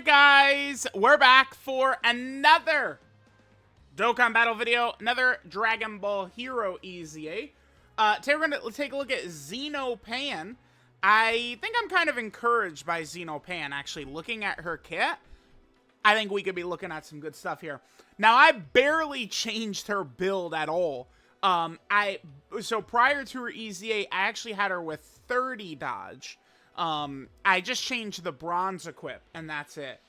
Alright guys, we're back for another Dokkan Battle video, another Dragon Ball Hero EZA. Today we're going to take a look at XENO Pan. I think I'm kind of encouraged by XENO Pan, actually. Looking at her kit, I think we could be looking at some good stuff here. Now, I barely changed her build at all. So prior to her EZA, I actually had her with 30 dodge. I just changed the bronze equip, and that's it.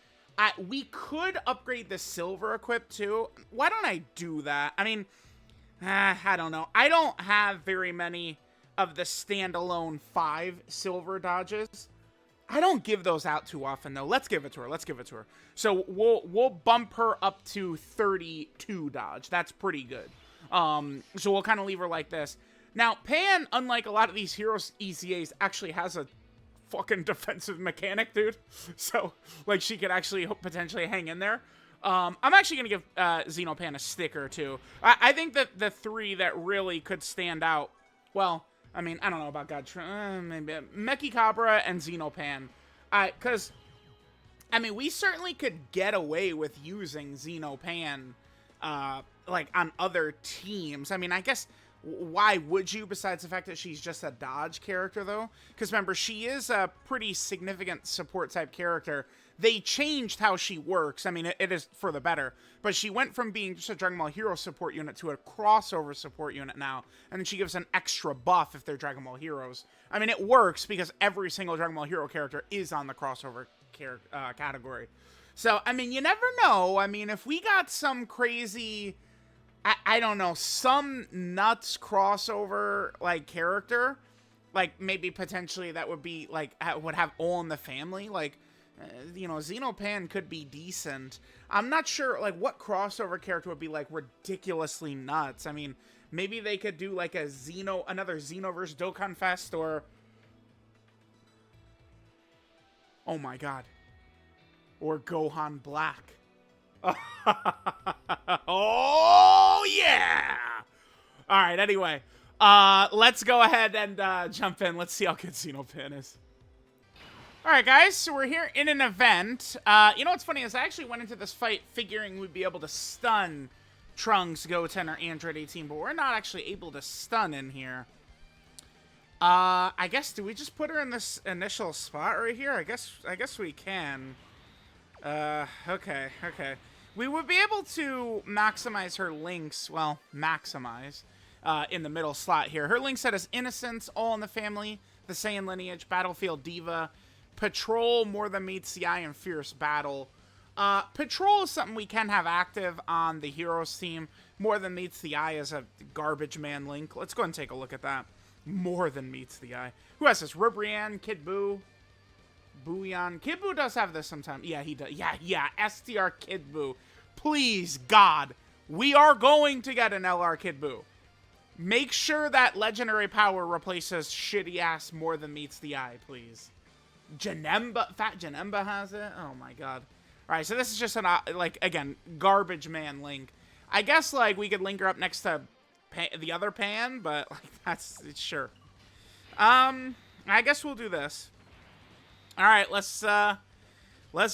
We could upgrade the silver equip, too. Why don't I do that? I mean, I don't know. I don't have very many of the standalone 5 silver dodges. I don't give those out too often, though. Let's give it to her. Let's give it to her. So we'll bump her up to 32 dodge. That's pretty good. So we'll kind of leave her like this. Now, Pan, unlike a lot of these Heroes EZAs, actually has a fucking defensive mechanic, dude. So, like, she could actually potentially hang in there. I'm actually going to give XENO Pan a sticker, too. I think that the 3 that really could stand out, well, I mean, I don't know about maybe Meki Cabra and XENO Pan. Because, I mean, we certainly could get away with using XENO Pan, like, on other teams. I mean, I guess, why would you, besides the fact that she's just a dodge character, though? Because, remember, she is a pretty significant support-type character. They changed how she works. I mean, it is for the better. But she went from being just a Dragon Ball Hero support unit to a crossover support unit now. And then she gives an extra buff if they're Dragon Ball Heroes. I mean, it works because every single Dragon Ball Hero character is on the crossover category. So, I mean, you never know. I mean, if we got some crazy, I don't know, some nuts crossover, like, character, like, maybe potentially that would be, like, would have all in the family, like, you know, XENO Pan could be decent. I'm not sure, like, what crossover character would be, like, ridiculously nuts. I mean, maybe they could do, like, another Xenoverse Dokkan Fest, or, oh my god, or Gohan Black. Oh, yeah! Alright, anyway, let's go ahead and jump in. Let's see how good XENO Pan is. Alright, guys, so we're here in an event. You know what's funny is I actually went into this fight figuring we'd be able to stun Trunks, Goten, or Android 18, but we're not actually able to stun in here. I guess, do we just put her in this initial spot right here? I guess we can. Okay. We would be able to maximize her links, well, maximize, in the middle slot here. Her link set is Innocence, All in the Family, the Saiyan Lineage, Battlefield Diva, Patrol, More Than Meets the Eye, and Fierce Battle. Patrol is something we can have active on the Heroes team. More Than Meets the Eye is a garbage man link. Let's go and take a look at that. More Than Meets the Eye. Who has this? Rubrian, Kid Buu, Booyan. Kid Buu does have this sometimes. Yeah, he does. Yeah. STR Kid Buu. Please, God, we are going to get an LR Kid Buu. Make sure that legendary power replaces shitty-ass More Than Meets the Eye, please. Fat Janemba has it? Oh my god. Alright, so this is just an, like, again, garbage man link. I guess, like, we could link her up next to the other Pan, but, like, that's, sure. I guess we'll do this. Alright, let's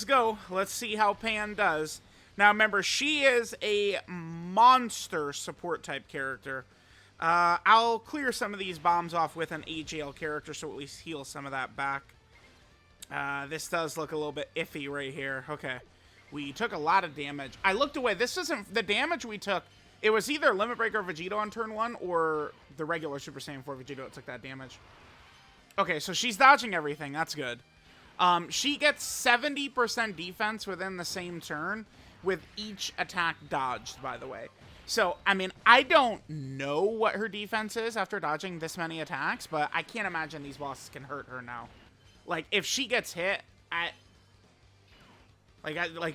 go. Let's see how Pan does. Now, remember, she is a monster support-type character. I'll clear some of these bombs off with an AJL character, so at least heal some of that back. This does look a little bit iffy right here. Okay. We took a lot of damage. I looked away. This isn't the damage we took. It was either Limit Breaker Vegito on turn 1 or the regular Super Saiyan 4 Vegito that took that damage. Okay, so she's dodging everything. That's good. She gets 70% defense within the same turn with each attack dodged, by the way. So, I mean, I don't know what her defense is after dodging this many attacks, but I can't imagine these bosses can hurt her now. Like, if she gets hit,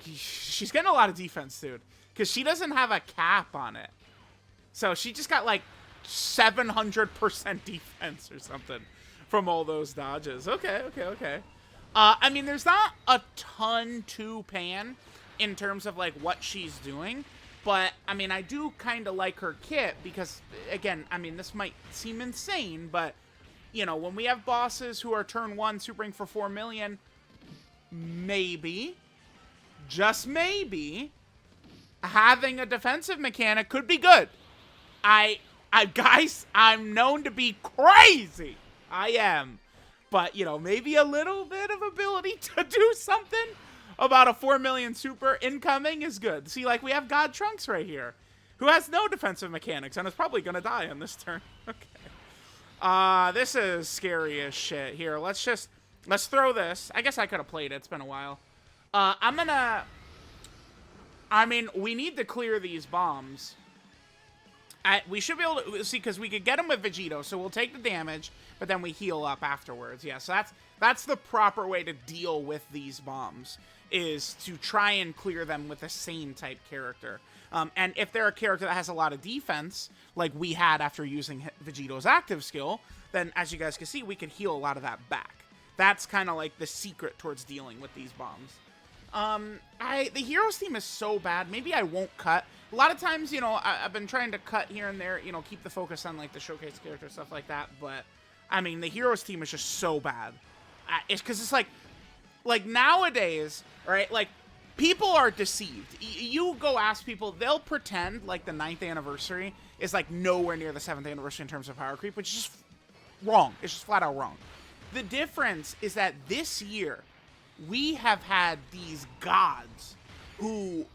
she's getting a lot of defense, dude. Because she doesn't have a cap on it. So she just got, like, 700% defense or something from all those dodges. Okay. I mean, there's not a ton to Pan in terms of, like, what she's doing. But, I mean, I do kind of like her kit because, again, I mean, this might seem insane, but, you know, when we have bosses who are turn 1 supering for 4 million, maybe just maybe, having a defensive mechanic could be good. Guys, I'm known to be crazy. I am. But, you know, maybe a little bit of ability to do something about a 4 million super incoming is good. See, like, we have God Trunks right here, who has no defensive mechanics and is probably going to die on this turn. Okay. This is scary as shit. Here, let's throw this. I guess I could have played it. It's been a while. I mean, we need to clear these bombs. We should be able to see, because we could get them with Vegito, so we'll take the damage, but then we heal up afterwards. Yeah, so that's the proper way to deal with these bombs, is to try and clear them with the same type character. And if they're a character that has a lot of defense, like we had after using Vegito's active skill, then as you guys can see, we could heal a lot of that back. That's kind of like the secret towards dealing with these bombs. The heroes team is so bad. Maybe I won't cut. A lot of times, you know, I've been trying to cut here and there, you know, keep the focus on, like, the showcase character, stuff like that. But, I mean, the heroes team is just so bad. It's because it's like, nowadays, right, like, people are deceived. You go ask people, they'll pretend, like, the 9th anniversary is, like, nowhere near the 7th anniversary in terms of power creep, which is just wrong. It's just flat out wrong. The difference is that this year, we have had these gods who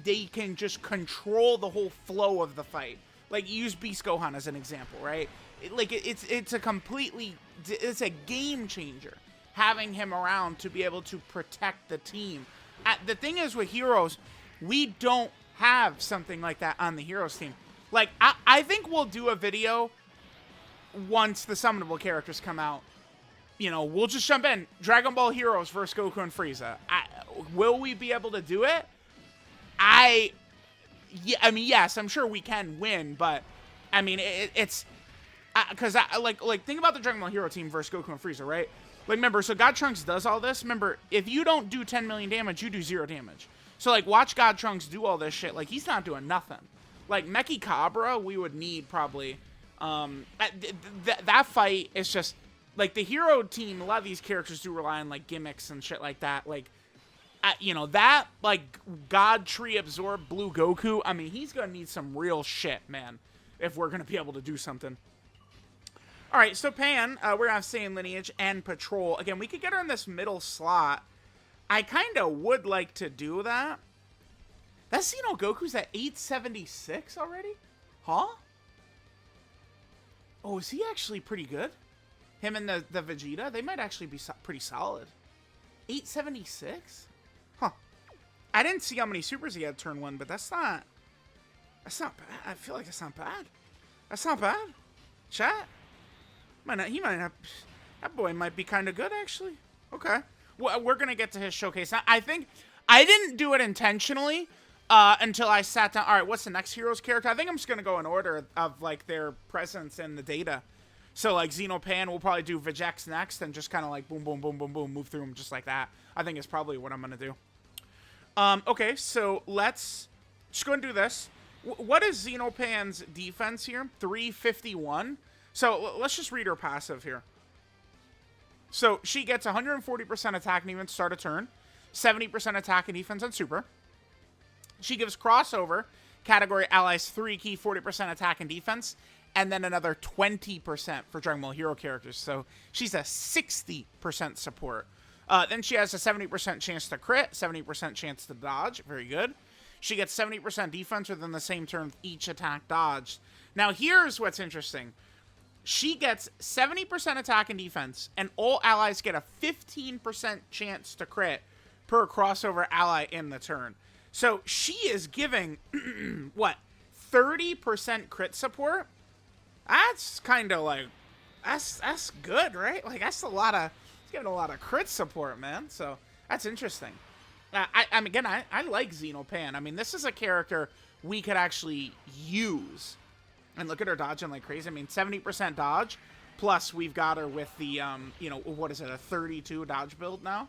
they can just control the whole flow of the fight. Like, use Beast Gohan as an example, right? It's a game changer having him around to be able to protect the team. The thing is with heroes, we don't have something like that on the heroes team. Like, I think we'll do a video once the summonable characters come out. You know, we'll just jump in. Dragon Ball Heroes versus Goku and Frieza. Will we be able to do it? I mean, yes, I'm sure we can win, but I mean, it's because like think about the Dragon Ball Hero team versus Goku and Frieza, right? Like, remember, so God Trunks does all this. Remember, if you don't do 10 million damage, you do 0 damage. So, like, watch God Trunks do all this shit. Like, he's not doing nothing. Like, Mechi Cabra, we would need probably. That fight is just like the hero team. A lot of these characters do rely on like gimmicks and shit like that. Like, you know, that, like, God Tree Absorb Blue Goku, I mean, he's gonna need some real shit, man, if we're gonna be able to do something. Alright, so Pan, we're gonna have Saiyan Lineage and Patrol. Again, we could get her in this middle slot. I kinda would like to do that. That Xeno Goku's at 876 already? Huh? Oh, is he actually pretty good? Him and the Vegeta, they might actually be pretty solid. 876? Huh. I didn't see how many supers he had turn 1, but that's not bad. I feel like that's not bad. That's not bad. Chat. He might have, that boy might be kind of good, actually. Okay. Well, we're going to get to his showcase. Now, I think I didn't do it intentionally until I sat down. All right, what's the next hero's character? I think I'm just going to go in order of, like, their presence in the data. So, like, Xenopan, we'll probably do Vegex next and just kind of, like, boom, boom, boom, boom, boom, move through them just like that. I think it's probably what I'm going to do. Okay, so let's just go and do this. What is Xenopan's defense here? 351. So let's just read her passive here. So she gets 140% attack and defense start a turn, 70% attack and defense on super. She gives crossover, category allies 3 key, 40% attack and defense, and then another 20% for Dragon Ball Hero characters. So she's a 60% support. Then she has a 70% chance to crit, 70% chance to dodge. Very good. She gets 70% defense within the same turn with each attack dodged. Now here's what's interesting. She gets 70% attack and defense, and all allies get a 15% chance to crit per crossover ally in the turn. So she is giving, what, 30% crit support? That's kind of like, that's good, right? Like, that's a lot of, it's giving a lot of crit support, man. So that's interesting. I mean, again, I like Xenopan. I mean, this is a character we could actually use. And look at her dodging like crazy. I mean, 70% dodge, plus we've got her with the, you know, what is it, a 32 dodge build now?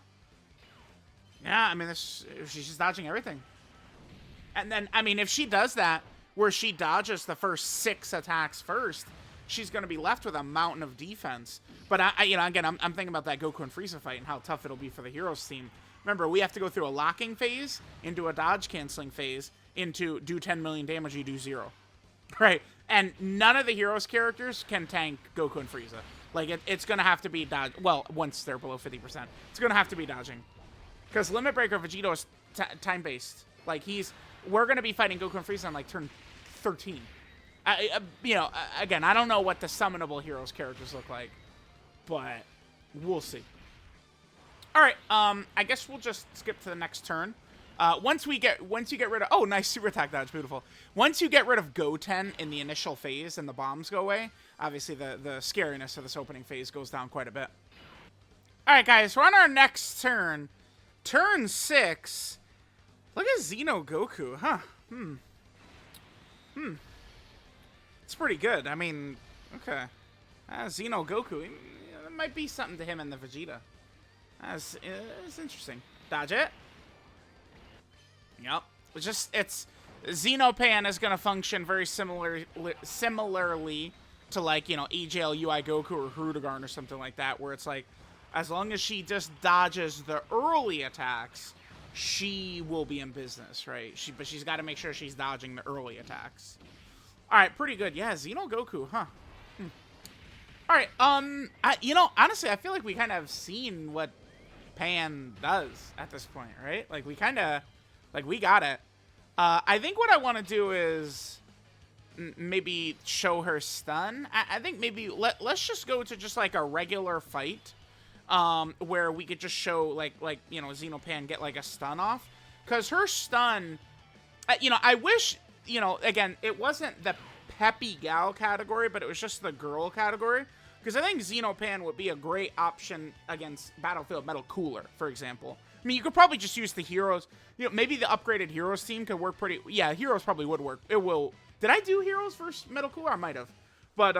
Yeah, I mean, she's just dodging everything. And then, I mean, if she does that, where she dodges the first 6 attacks first, she's going to be left with a mountain of defense. But, you know, again, I'm thinking about that Goku and Frieza fight and how tough it'll be for the Heroes team. Remember, we have to go through a locking phase, into a dodge canceling phase, into do 10 million damage, you do 0. Right? And none of the heroes' characters can tank Goku and Frieza. Like, it's going to have to be dodge. Well, once they're below 50%. It's going to have to be dodging. Because Limit Breaker Vegito is time-based. Like, we're going to be fighting Goku and Frieza on, like, turn 13. You know, again, I don't know what the summonable heroes characters look like. But we'll see. Alright, I guess we'll just skip to the next turn. Once you get rid of... Oh, nice super attack dodge. Beautiful. Once you get rid of Goten in the initial phase and the bombs go away, obviously the scariness of this opening phase goes down quite a bit. Alright, guys. We're on our next turn. Turn 6. Look at Xeno Goku, huh? It's pretty good. I mean, okay. Xeno Goku. There might be something to him in the Vegeta. It's interesting. Dodge it. Yep. It's Xenopan is going to function very similarly to, like, you know, EJL UI Goku or Hirudegarn or something like that, where it's like, as long as she just dodges the early attacks, she will be in business, right? But she's got to make sure she's dodging the early attacks. All right, pretty good. Yeah, Xeno Goku, huh? All right, you know, honestly, I feel like we kind of have seen what Pan does at this point, right? Like, we kind of, like, we got it. I think what I want to do is maybe show her stun. I think maybe let's just go to just, like, a regular fight, where we could just show, like, you know, Xenopan get, like, a stun off. Because her stun, you know, I wish, you know, again, it wasn't the peppy gal category, but it was just the girl category. Because I think Xenopan would be a great option against Battlefield Metal Cooler, for example. I mean, you could probably just use the heroes. You know, maybe the upgraded heroes team could work pretty... Yeah, heroes probably would work. It will... Did I do heroes versus Metal Cooler? I might have. But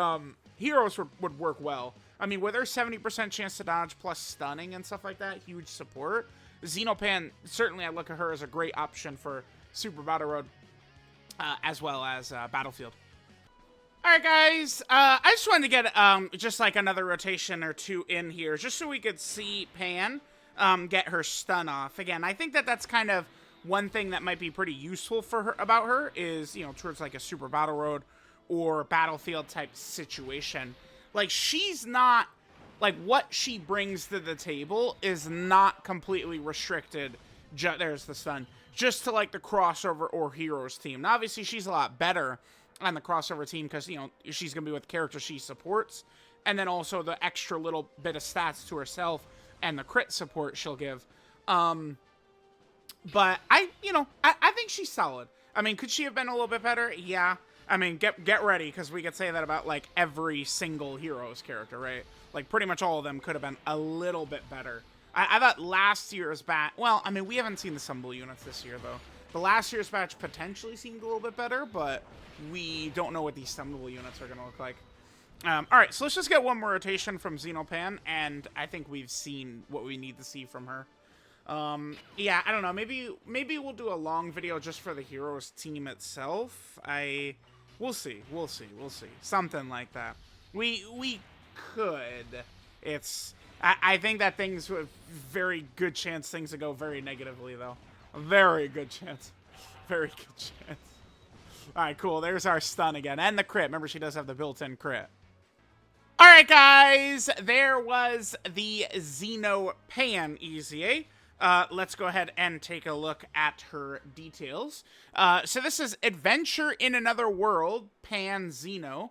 heroes would work well. I mean, with their 70% chance to dodge plus stunning and stuff like that, huge support. Xenopan, certainly I look at her as a great option for Super Battle Road, as well as Battlefield. Alright, guys, I just wanted to get just like another rotation or two in here, just so we could see Pan get her stun off. Again, I think that's kind of one thing that might be pretty useful for her, about her, is, you know, towards like a Super Battle Road or Battlefield type situation. Like, she's not, like, what she brings to the table is not completely restricted, there's the stun, just to, like, the crossover or heroes team. Now, obviously, she's a lot better on the crossover team because, you know, she's going to be with characters she supports, and then also the extra little bit of stats to herself and the crit support she'll give. But I think she's solid. I mean, could she have been a little bit better? Yeah. I mean, get ready, because we could say that about, like, every single heroes character, right? Like, pretty much all of them could have been a little bit better. I thought last year's batch... Well, I mean, we haven't seen the summonable units this year, though. The last year's batch potentially seemed a little bit better, but we don't know what these summonable units are going to look like. Alright, so let's just get one more rotation from Xenopan, and I think we've seen what we need to see from her. Yeah, I don't know. Maybe we'll do a long video just for the heroes team itself. We'll see. Something like that. We could. I think that things with very good chance things to go very negatively, though. A very good chance. Very good chance. Alright, cool. There's our stun again. And the crit. Remember, she does have the built-in crit. Alright, guys. There was the Xenopan EZA. Let's go ahead and take a look at her details. So this is Adventure in Another World, Pan Xeno.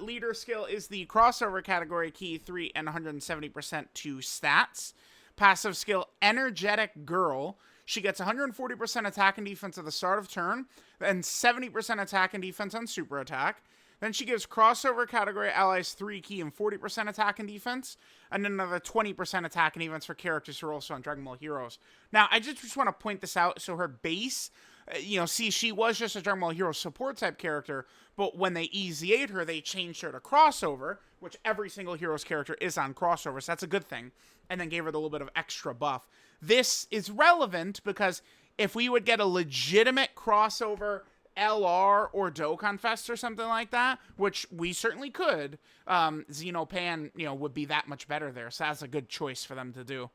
Leader skill is the crossover category, key 3 and 170% to stats. Passive skill, Energetic Girl. She gets 140% attack and defense at the start of turn, and 70% attack and defense on super attack. Then she gives crossover category allies 3 key and 40% attack and defense, and another 20% attack and defense for characters who are also on Dragon Ball Heroes. Now, I just want to point this out. So her base, you know, see, she was just a Dragon Ball Heroes support type character, but when they EZA'd her, they changed her to crossover, which every single Heroes character is on crossover, so that's a good thing, and then gave her the little bit of extra buff. This is relevant because if we would get a legitimate crossover LR or Dokkan Fest or something like that, which we certainly could, Xenopan, you know, would be that much better there. So that's a good choice for them to do.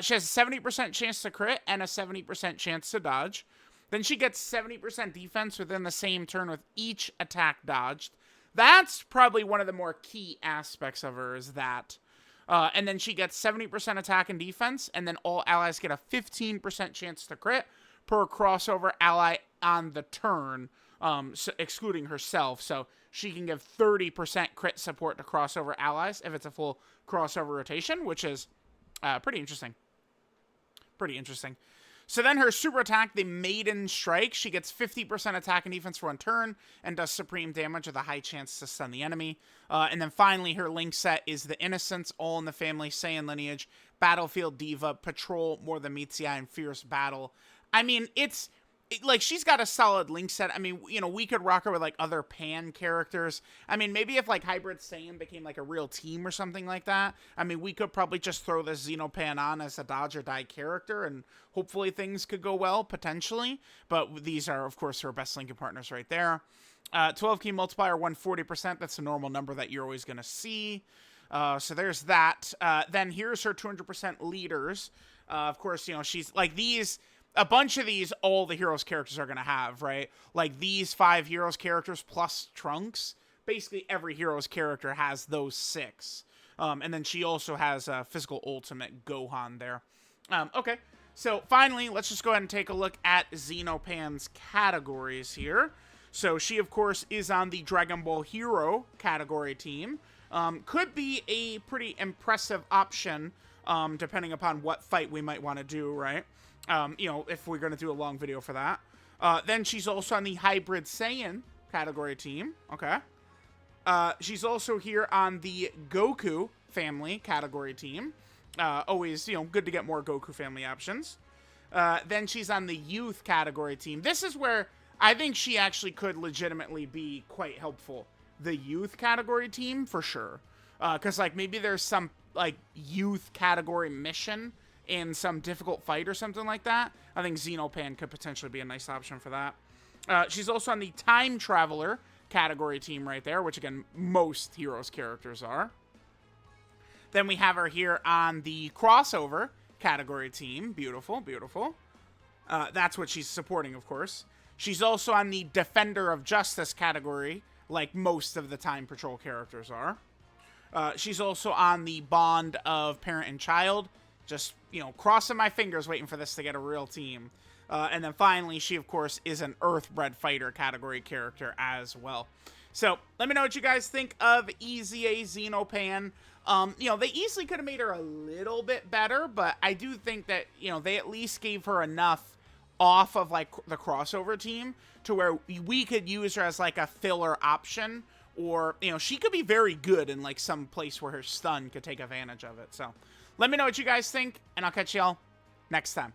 She has a 70% chance to crit and a 70% chance to dodge. Then she gets 70% defense within the same turn with each attack dodged. That's probably one of the more key aspects of her, is that. And then she gets 70% attack and defense, and then all allies get a 15% chance to crit per crossover ally on the turn, so excluding herself. So she can give 30% crit support to crossover allies if it's a full crossover rotation, which is pretty interesting. Pretty interesting. So then her super attack, the Maiden Strike, she gets 50% attack and defense for one turn and does supreme damage with a high chance to stun the enemy. And then finally, her link set is the Innocence, all in the family Saiyan lineage, Battlefield Diva, Patrol, More Than Meets the Eye, and Fierce Battle. I mean, like, she's got a solid link set. I mean, you know, we could rock her with, like, other Pan characters. I mean, maybe if, like, Hybrid Saiyan became, like, a real team or something like that, I mean, we could probably just throw this Xenopan on as a dodge or die character, and hopefully things could go well, potentially. But these are, of course, her best linking partners right there. 12 key multiplier, 140%. That's a normal number that you're always going to see. So there's that. Then here's her 200% leaders. Of course, you know, she's, like, these... A bunch of these, all the Heroes characters are going to have, right? Like, these 5 Heroes characters plus Trunks. Basically, every Heroes character has those 6. And then she also has a Physical Ultimate Gohan there. Okay, so finally, let's just go ahead and take a look at Xenopan's categories here. So she, of course, is on the Dragon Ball Hero category team. Could be a pretty impressive option, depending upon what fight we might want to do, right? You know, if we're going to do a long video for that. Then she's also on the Hybrid Saiyan category team. Okay. She's also here on the Goku family category team. Always, you know, good to get more Goku family options. Then she's on the Youth category team. This is where I think she actually could legitimately be quite helpful. The Youth category team, for sure. Because, like, maybe there's some, like, Youth category mission in some difficult fight or something like that. I think Xenopan could potentially be a nice option for that. She's also on the Time Traveler category team right there, which, again, most Heroes characters are. Then we have her here on the Crossover category team. Beautiful, beautiful. That's what she's supporting, of course. She's also on the Defender of Justice category, like most of the Time Patrol characters are. She's also on the Bond of Parent and Child. Just, you know, crossing my fingers waiting for this to get a real team. And then finally, she, of course, is an Earthbred Fighter category character as well. So, let me know what you guys think of EZA Xenopan. You know, they easily could have made her a little bit better, but I do think that, you know, they at least gave her enough off of, like, the crossover team to where we could use her as, like, a filler option. Or, you know, she could be very good in, like, some place where her stun could take advantage of it. So, let me know what you guys think, and I'll catch y'all next time.